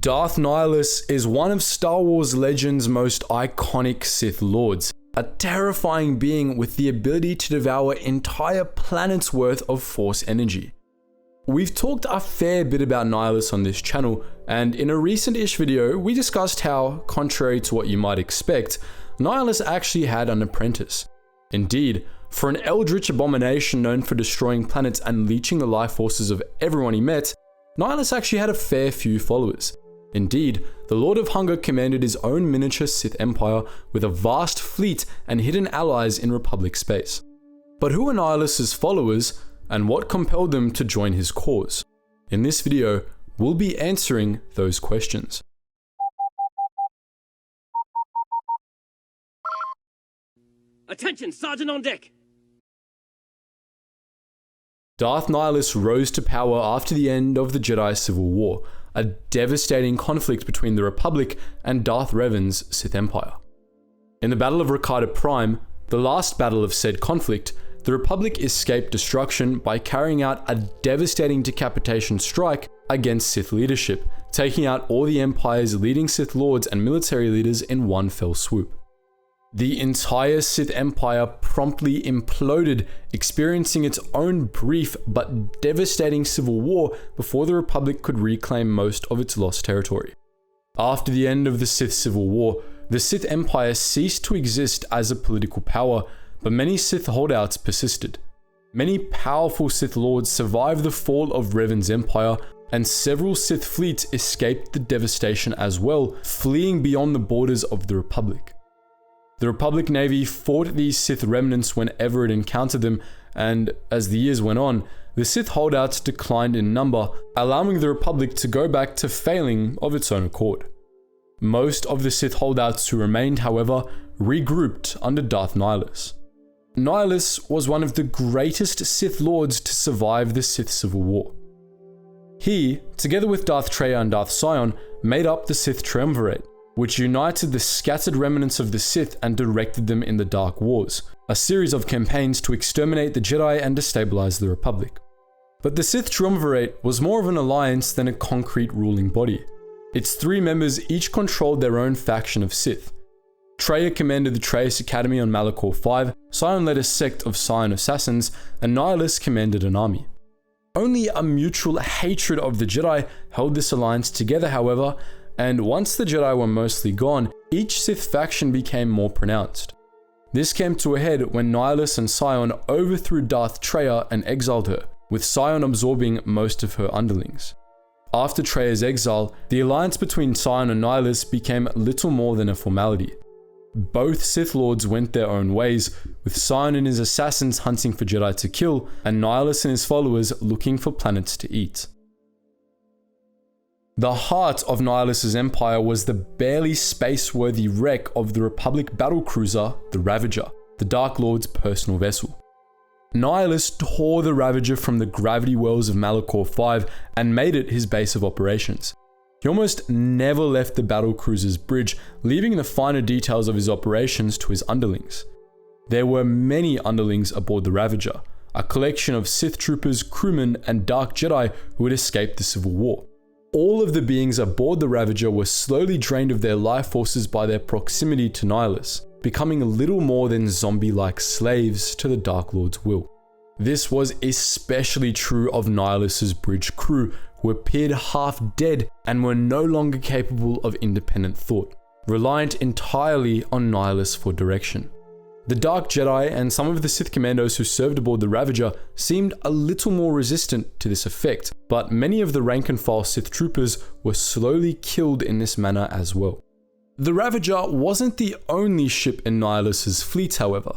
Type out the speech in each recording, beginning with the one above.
Darth Nihilus is one of Star Wars Legend's most iconic Sith Lords, a terrifying being with the ability to devour entire planets worth of Force energy. We've talked a fair bit about Nihilus on this channel, and in a recent-ish video, we discussed how, contrary to what you might expect, Nihilus actually had an apprentice. Indeed, for an eldritch abomination known for destroying planets and leeching the life forces of everyone he met, Nihilus actually had a fair few followers. Indeed, the Lord of Hunger commanded his own miniature Sith empire with a vast fleet and hidden allies in Republic space. But who were Nihilus's followers, and what compelled them to join his cause? In this video, we'll be answering those questions. Attention, Sergeant on deck! Darth Nihilus rose to power after the end of the Jedi Civil War, a devastating conflict between the Republic and Darth Revan's Sith Empire. In the Battle of Rakata Prime, the last battle of said conflict, the Republic escaped destruction by carrying out a devastating decapitation strike against Sith leadership, taking out all the Empire's leading Sith Lords and military leaders in one fell swoop. The entire Sith Empire promptly imploded, experiencing its own brief but devastating civil war before the Republic could reclaim most of its lost territory. After the end of the Sith Civil War, the Sith Empire ceased to exist as a political power, but many Sith holdouts persisted. Many powerful Sith Lords survived the fall of Revan's empire, and several Sith fleets escaped the devastation as well, fleeing beyond the borders of the Republic. The Republic Navy fought these Sith remnants whenever it encountered them, and as the years went on, the Sith holdouts declined in number, allowing the Republic to go back to failing of its own accord. Most of the Sith holdouts who remained, however, regrouped under Darth Nihilus. Nihilus was one of the greatest Sith Lords to survive the Sith Civil War. He, together with Darth Traya and Darth Sion, made up the Sith Triumvirate, which united the scattered remnants of the Sith and directed them in the Dark Wars, a series of campaigns to exterminate the Jedi and destabilize the Republic. But the Sith Triumvirate was more of an alliance than a concrete ruling body. Its three members each controlled their own faction of Sith. Traya commanded the Traius Academy on Malachor V, Sion led a sect of Sion assassins, and Nihilus commanded an army. Only a mutual hatred of the Jedi held this alliance together, however, and once the Jedi were mostly gone, each Sith faction became more pronounced. This came to a head when Nihilus and Sion overthrew Darth Traya and exiled her, with Sion absorbing most of her underlings. After Traya's exile, the alliance between Sion and Nihilus became little more than a formality. Both Sith Lords went their own ways, with Sion and his assassins hunting for Jedi to kill, and Nihilus and his followers looking for planets to eat. The heart of Nihilus's empire was the barely space-worthy wreck of the Republic battlecruiser, the Ravager, the Dark Lord's personal vessel. Nihilus tore the Ravager from the gravity wells of Malachor V and made it his base of operations. He almost never left the battlecruiser's bridge, leaving the finer details of his operations to his underlings. There were many underlings aboard the Ravager, a collection of Sith troopers, crewmen, and Dark Jedi who had escaped the Civil War. All of the beings aboard the Ravager were slowly drained of their life forces by their proximity to Nihilus, becoming little more than zombie-like slaves to the Dark Lord's will. This was especially true of Nihilus's bridge crew, who appeared half dead and were no longer capable of independent thought, reliant entirely on Nihilus for direction. The Dark Jedi and some of the Sith commandos who served aboard the Ravager seemed a little more resistant to this effect, but many of the rank-and-file Sith troopers were slowly killed in this manner as well. The Ravager wasn't the only ship in Nihilus's fleet, however.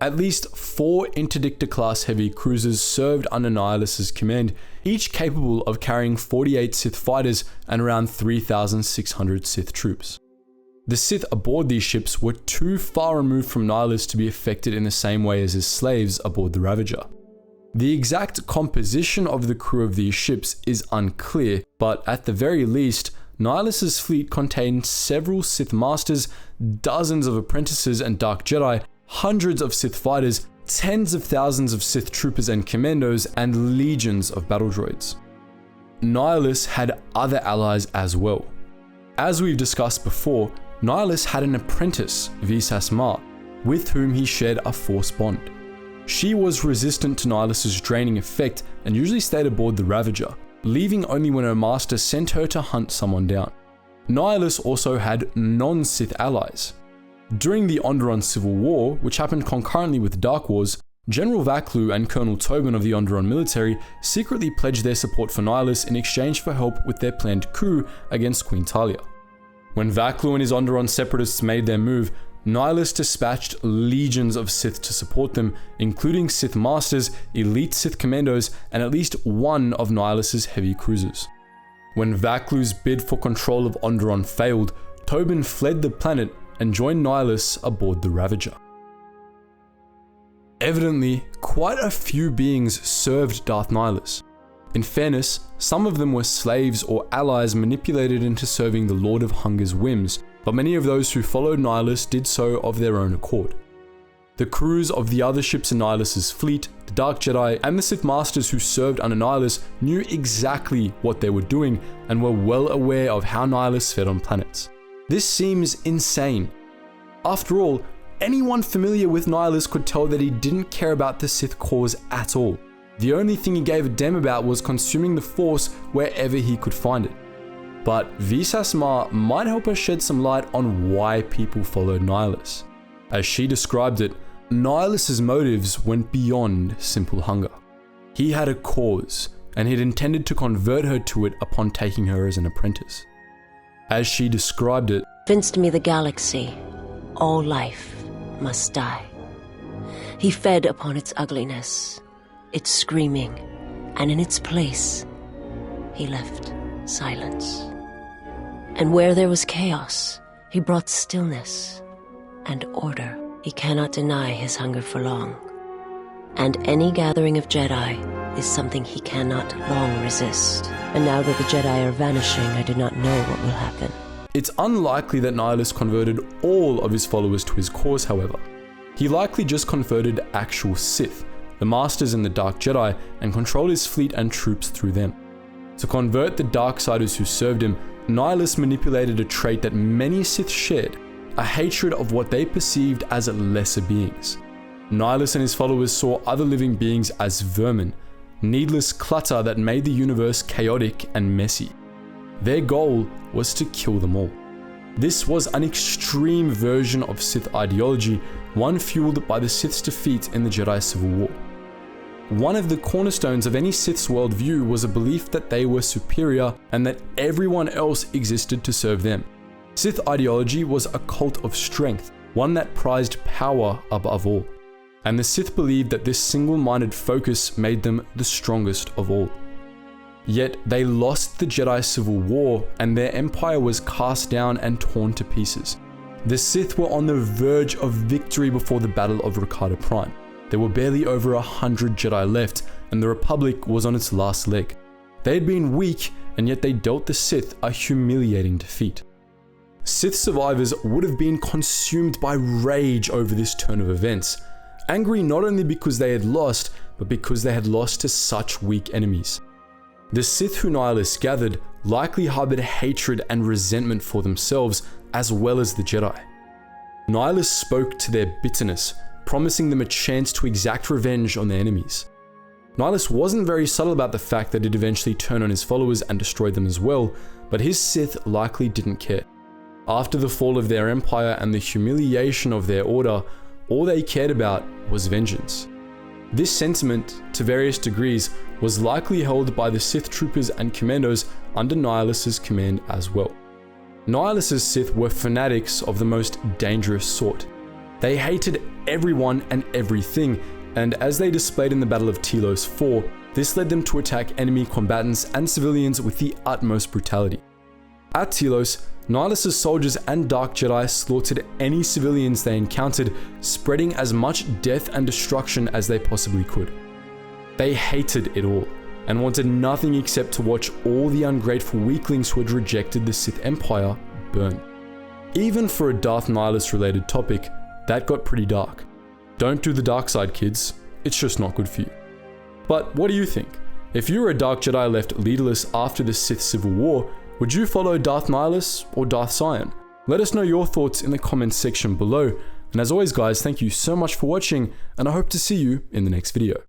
At least 4 Interdictor-class heavy cruisers served under Nihilus's command, each capable of carrying 48 Sith fighters and around 3,600 Sith troops. The Sith aboard these ships were too far removed from Nihilus to be affected in the same way as his slaves aboard the Ravager. The exact composition of the crew of these ships is unclear, but at the very least, Nihilus's fleet contained several Sith masters, dozens of apprentices and Dark Jedi, hundreds of Sith fighters, tens of thousands of Sith troopers and commandos, and legions of battle droids. Nihilus had other allies as well, As we've discussed before, Nihilus had an apprentice, Visas Ma, with whom he shared a Force bond. She was resistant to Nihilus's draining effect and usually stayed aboard the Ravager, leaving only when her master sent her to hunt someone down. Nihilus also had non-Sith allies. During the Onderon Civil War, which happened concurrently with Dark Wars, General Vaklu and Colonel Tobin of the Onderon military secretly pledged their support for Nihilus in exchange for help with their planned coup against Queen Talia. When Vaklu and his Onderon separatists made their move, Nihilus dispatched legions of Sith to support them, including Sith Masters, elite Sith Commandos, and at least one of Nihilus's heavy cruisers. When Vaklu's bid for control of Onderon failed, Tobin fled the planet and joined Nihilus aboard the Ravager. Evidently, quite a few beings served Darth Nihilus. In fairness, some of them were slaves or allies manipulated into serving the Lord of Hunger's whims, but many of those who followed Nihilus did so of their own accord. The crews of the other ships in Nihilus's fleet, the Dark Jedi, and the Sith Masters who served under Nihilus knew exactly what they were doing and were well aware of how Nihilus fed on planets. This seems insane. After all, anyone familiar with Nihilus could tell that he didn't care about the Sith cause at all. The only thing he gave a damn about was consuming the Force wherever he could find it. But Visas Ma might help us shed some light on why people followed Nihilus. As she described it, Nihilus's motives went beyond simple hunger. He had a cause, and he'd intended to convert her to it upon taking her as an apprentice. As she described it, "Convinced me the galaxy, all life must die. He fed upon its ugliness, its screaming, and in its place, he left silence. And where there was chaos, he brought stillness and order. He cannot deny his hunger for long. And any gathering of Jedi is something he cannot long resist. And now that the Jedi are vanishing, I do not know what will happen." It's unlikely that Nihilus converted all of his followers to his cause, however. He likely just converted actual Sith, the Masters and the Dark Jedi, and controlled his fleet and troops through them. To convert the Darksiders who served him, Nihilus manipulated a trait that many Sith shared, a hatred of what they perceived as lesser beings. Nihilus and his followers saw other living beings as vermin, needless clutter that made the universe chaotic and messy. Their goal was to kill them all. This was an extreme version of Sith ideology, one fueled by the Sith's defeat in the Jedi Civil War. One of the cornerstones of any Sith's worldview was a belief that they were superior and that everyone else existed to serve them. Sith ideology was a cult of strength, one that prized power above all. And the Sith believed that this single-minded focus made them the strongest of all. Yet they lost the Jedi Civil War and their empire was cast down and torn to pieces. The Sith were on the verge of victory before the Battle of Rakata Prime. There were barely over 100 Jedi left, and the Republic was on its last leg. They had been weak, and yet they dealt the Sith a humiliating defeat. Sith survivors would have been consumed by rage over this turn of events, angry not only because they had lost, but because they had lost to such weak enemies. The Sith who Nihilus gathered likely harbored hatred and resentment for themselves, as well as the Jedi. Nihilus spoke to their bitterness, promising them a chance to exact revenge on their enemies. Nihilus wasn't very subtle about the fact that he'd eventually turn on his followers and destroy them as well, but his Sith likely didn't care. After the fall of their empire and the humiliation of their order, all they cared about was vengeance. This sentiment, to various degrees, was likely held by the Sith troopers and commandos under Nihilus's command as well. Nihilus's Sith were fanatics of the most dangerous sort. They hated everyone and everything, and as they displayed in the Battle of Telos IV, this led them to attack enemy combatants and civilians with the utmost brutality. At Telos, Nihilus's soldiers and Dark Jedi slaughtered any civilians they encountered, spreading as much death and destruction as they possibly could. They hated it all, and wanted nothing except to watch all the ungrateful weaklings who had rejected the Sith Empire burn. Even for a Darth Nihilus related topic, that got pretty dark. Don't do the dark side, kids. It's just not good for you. But what do you think? If you were a Dark Jedi left leaderless after the Sith Civil War, Would you follow Darth Nihilus or Darth Sion? Let us know your thoughts in the comments section below. And as always guys, thank you so much for watching, and I hope to see you in the next video.